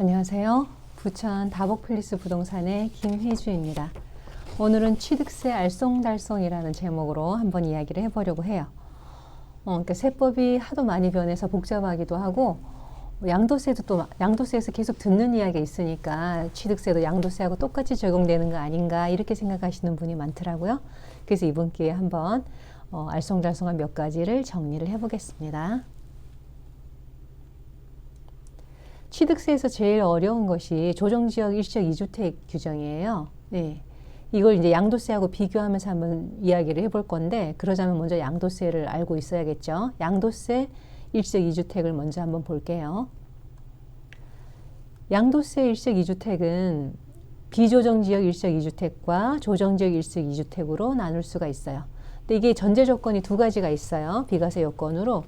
안녕하세요. 부천 다복필리스 부동산의 김혜주입니다. 오늘은 취득세 알쏭달쏭이라는 제목으로 한번 이야기를 해보려고 해요. 그러니까 세법이 하도 많이 변해서 복잡하기도 하고 양도세도 또 양도세에서 계속 듣는 이야기가 있으니까 취득세도 양도세하고 똑같이 적용되는 거 아닌가 이렇게 생각하시는 분이 많더라고요. 그래서 이번 기회에 한번 알쏭달쏭한 몇 가지를 정리를 해보겠습니다. 취득세에서 제일 어려운 것이 조정지역 일시적 2주택 규정이에요. 네. 이걸 이제 양도세하고 비교하면서 한번 이야기를 해볼 건데, 그러자면 먼저 양도세를 알고 있어야겠죠. 양도세 일시적 2주택을 먼저 한번 볼게요. 양도세 일시적 2주택은 비조정지역 일시적 2주택과 조정지역 일시적 2주택으로 나눌 수가 있어요. 근데 이게 전제 조건이 두 가지가 있어요. 비과세 요건으로.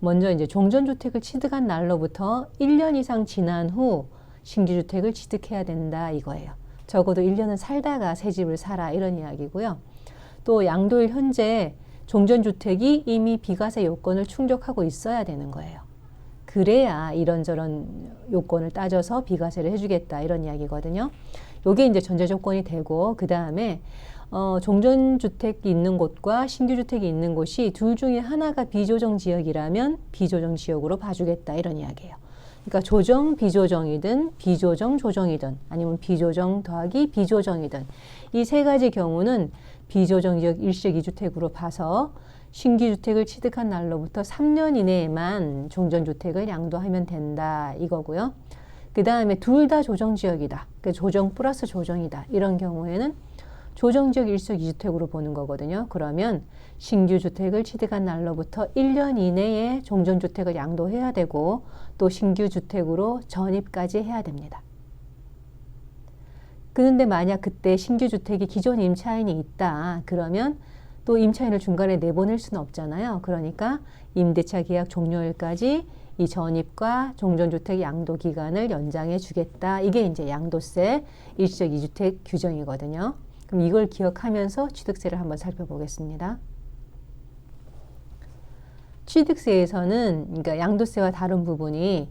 먼저 이제 종전주택을 취득한 날로부터 1년 이상 지난 후 신규주택을 취득해야 된다 이거예요. 적어도 1년은 살다가 새 집을 사라 이런 이야기고요. 또 양도일 현재 종전주택이 이미 비과세 요건을 충족하고 있어야 되는 거예요. 그래야 이런저런 요건을 따져서 비과세를 해주겠다 이런 이야기거든요. 요게 이제 전제 조건이 되고, 그 다음에 종전주택이 있는 곳과 신규주택이 있는 곳이 둘 중에 하나가 비조정지역이라면 비조정지역으로 봐주겠다 이런 이야기예요. 그러니까 조정, 비조정이든 비조정, 조정이든 아니면 비조정 더하기 비조정이든 이 세 가지 경우는 비조정지역 일시적 2주택으로 봐서 신규주택을 취득한 날로부터 3년 이내에만 종전주택을 양도하면 된다 이거고요. 그 다음에 둘 다 조정지역이다. 그러니까 조정 플러스 조정이다. 이런 경우에는 조정지역 일시적 2주택으로 보는 거거든요. 그러면 신규주택을 취득한 날로부터 1년 이내에 종전주택을 양도해야 되고 또 신규주택으로 전입까지 해야 됩니다. 그런데 만약 그때 신규주택이 기존 임차인이 있다. 그러면 또 임차인을 중간에 내보낼 수는 없잖아요. 그러니까 임대차 계약 종료일까지 이 전입과 종전주택 양도 기간을 연장해 주겠다. 이게 이제 양도세 일시적 2주택 규정이거든요. 그럼 이걸 기억하면서 취득세를 한번 살펴보겠습니다. 취득세에서는 그러니까 양도세와 다른 부분이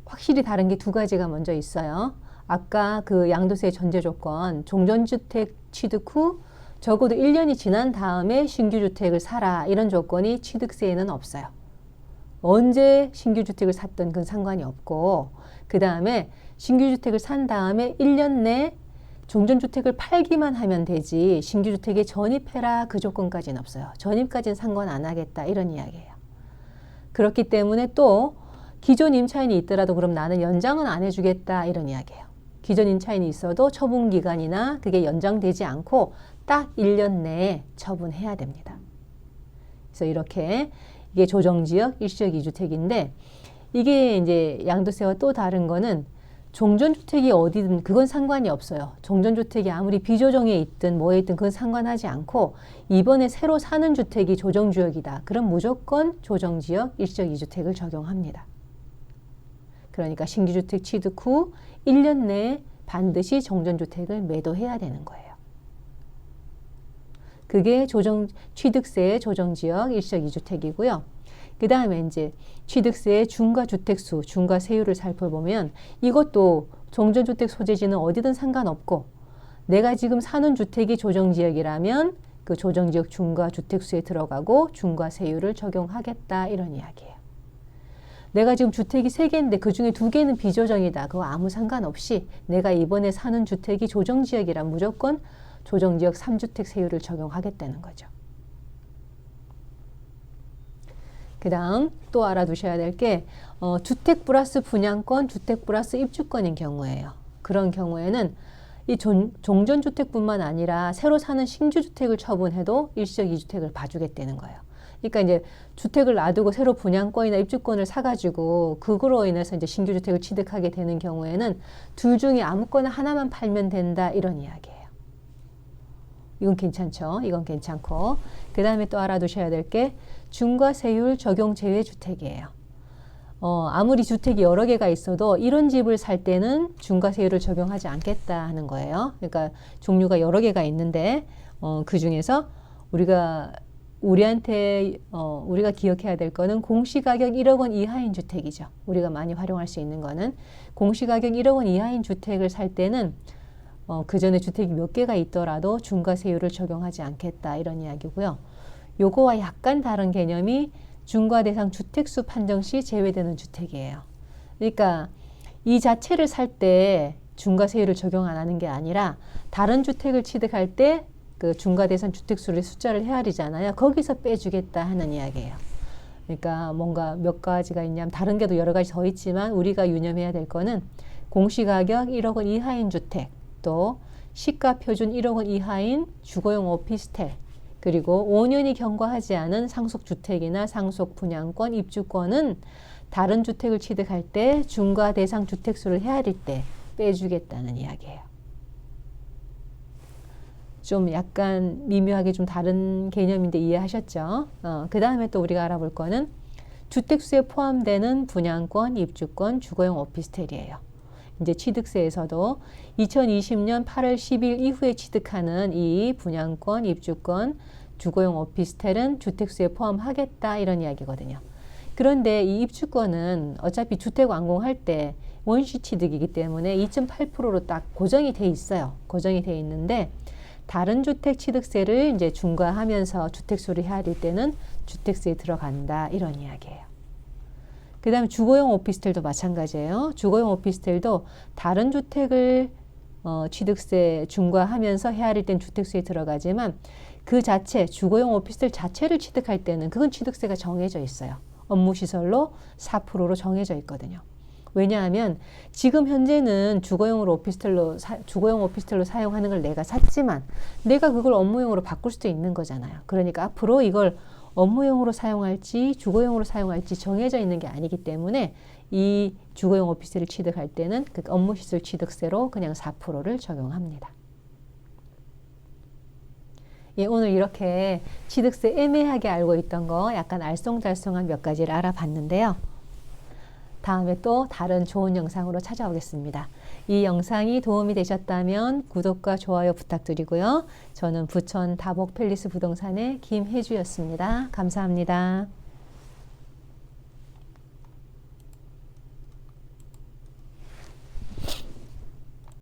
확실히 다른 게 두 가지가 먼저 있어요. 아까 그 양도세 전제 조건, 종전주택 취득 후 적어도 1년이 지난 다음에 신규주택을 사라 이런 조건이 취득세에는 없어요. 언제 신규주택을 샀든 그건 상관이 없고, 그 다음에 신규주택을 산 다음에 1년 내 종전주택을 팔기만 하면 되지 신규주택에 전입해라 그 조건까지는 없어요. 전입까지는 상관 안 하겠다 이런 이야기예요. 그렇기 때문에 또 기존 임차인이 있더라도 그럼 나는 연장은 안 해주겠다 이런 이야기예요. 기존 임차인이 있어도 처분기간이나 그게 연장되지 않고 딱 1년 내에 처분해야 됩니다. 그래서 이렇게 이게 조정지역 일시적 2주택인데 이게 이제 양도세와 또 다른 거는 종전주택이 어디든 그건 상관이 없어요. 종전주택이 아무리 비조정에 있든 뭐에 있든 그건 상관하지 않고 이번에 새로 사는 주택이 조정지역이다. 그럼 무조건 조정지역 일시적 2주택을 적용합니다. 그러니까 신규주택 취득 후 1년 내에 반드시 종전주택을 매도해야 되는 거예요. 그게 취득세의 조정지역 일시적 2주택이고요. 그 다음에 이제 취득세의 중과주택수, 중과세율을 살펴보면 이것도 종전주택 소재지는 어디든 상관없고 내가 지금 사는 주택이 조정지역이라면 그 조정지역 중과주택수에 들어가고 중과세율을 적용하겠다 이런 이야기예요. 내가 지금 주택이 3개인데 그중에 2개는 비조정이다. 그거 아무 상관없이 내가 이번에 사는 주택이 조정지역이라면 무조건 조정지역 3주택 세율을 적용하겠다는 거죠. 그 다음 또 알아두셔야 될 게 주택 플러스 분양권, 주택 플러스 입주권인 경우예요. 그런 경우에는 이 종전주택뿐만 아니라 새로 사는 신규주택을 처분해도 일시적 2주택을 봐주겠다는 거예요. 그러니까 이제 주택을 놔두고 새로 분양권이나 입주권을 사가지고 그거로 인해서 이제 신규주택을 취득하게 되는 경우에는 둘 중에 아무거나 하나만 팔면 된다 이런 이야기예요. 이건 괜찮죠. 이건 괜찮고, 그 다음에 또 알아두셔야 될 게 중과세율 적용 제외 주택이에요. 아무리 주택이 여러 개가 있어도 이런 집을 살 때는 중과세율을 적용하지 않겠다 하는 거예요. 그러니까 종류가 여러 개가 있는데 그 중에서 우리가 우리한테 우리가 기억해야 될 거는 공시가격 1억 원 이하인 주택이죠. 우리가 많이 활용할 수 있는 거는 공시가격 1억 원 이하인 주택을 살 때는 그 전에 주택이 몇 개가 있더라도 중과세율을 적용하지 않겠다 이런 이야기고요. 요거와 약간 다른 개념이 중과 대상 주택수 판정 시 제외되는 주택이에요. 그러니까 이 자체를 살 때 중과세율을 적용 안 하는 게 아니라 다른 주택을 취득할 때 그 중과대상 주택수를 숫자를 헤아리잖아요. 거기서 빼주겠다 하는 이야기예요. 그러니까 뭔가 몇 가지가 있냐면 다른 게도 여러 가지 더 있지만 우리가 유념해야 될 거는 공시가격 1억 원 이하인 주택, 또 시가 표준 1억 원 이하인 주거용 오피스텔, 그리고 5년이 경과하지 않은 상속주택이나 상속분양권, 입주권은 다른 주택을 취득할 때 중과대상 주택수를 헤아릴 때 빼주겠다는 이야기예요. 좀 약간 미묘하게 좀 다른 개념인데 이해하셨죠? 그 다음에 또 우리가 알아볼 거는 주택수에 포함되는 분양권, 입주권, 주거용 오피스텔이에요. 이제 취득세에서도 2020년 8월 10일 이후에 취득하는 이 분양권, 입주권, 주거용 오피스텔은 주택수에 포함하겠다 이런 이야기거든요. 그런데 이 입주권은 어차피 주택 완공할 때 원시 취득이기 때문에 2.8%로 딱 고정이 돼 있어요. 고정이 돼 있는데 다른 주택 취득세를 이제 중과하면서 주택수를 헤아릴 때는 주택세에 들어간다 이런 이야기예요. 그 다음에 주거용 오피스텔도 마찬가지예요. 주거용 오피스텔도 다른 주택을 취득세 중과하면서 헤아릴 땐 주택수에 들어가지만 그 자체 주거용 오피스텔 자체를 취득할 때는 그건 취득세가 정해져 있어요. 업무시설로 4%로 정해져 있거든요. 왜냐하면 지금 현재는 주거용 오피스텔로 사용하는 걸 내가 샀지만 내가 그걸 업무용으로 바꿀 수도 있는 거잖아요. 그러니까 앞으로 이걸 업무용으로 사용할지 주거용으로 사용할지 정해져 있는 게 아니기 때문에 이 주거용 오피스텔을 취득할 때는 그 업무시설 취득세로 그냥 4%를 적용합니다. 예, 오늘 이렇게 취득세 애매하게 알고 있던 거 약간 알쏭달쏭한 몇 가지를 알아봤는데요. 다음에 또 다른 좋은 영상으로 찾아오겠습니다. 이 영상이 도움이 되셨다면 구독과 좋아요 부탁드리고요. 저는 부천 다복 팰리스 부동산의 김혜주였습니다. 감사합니다.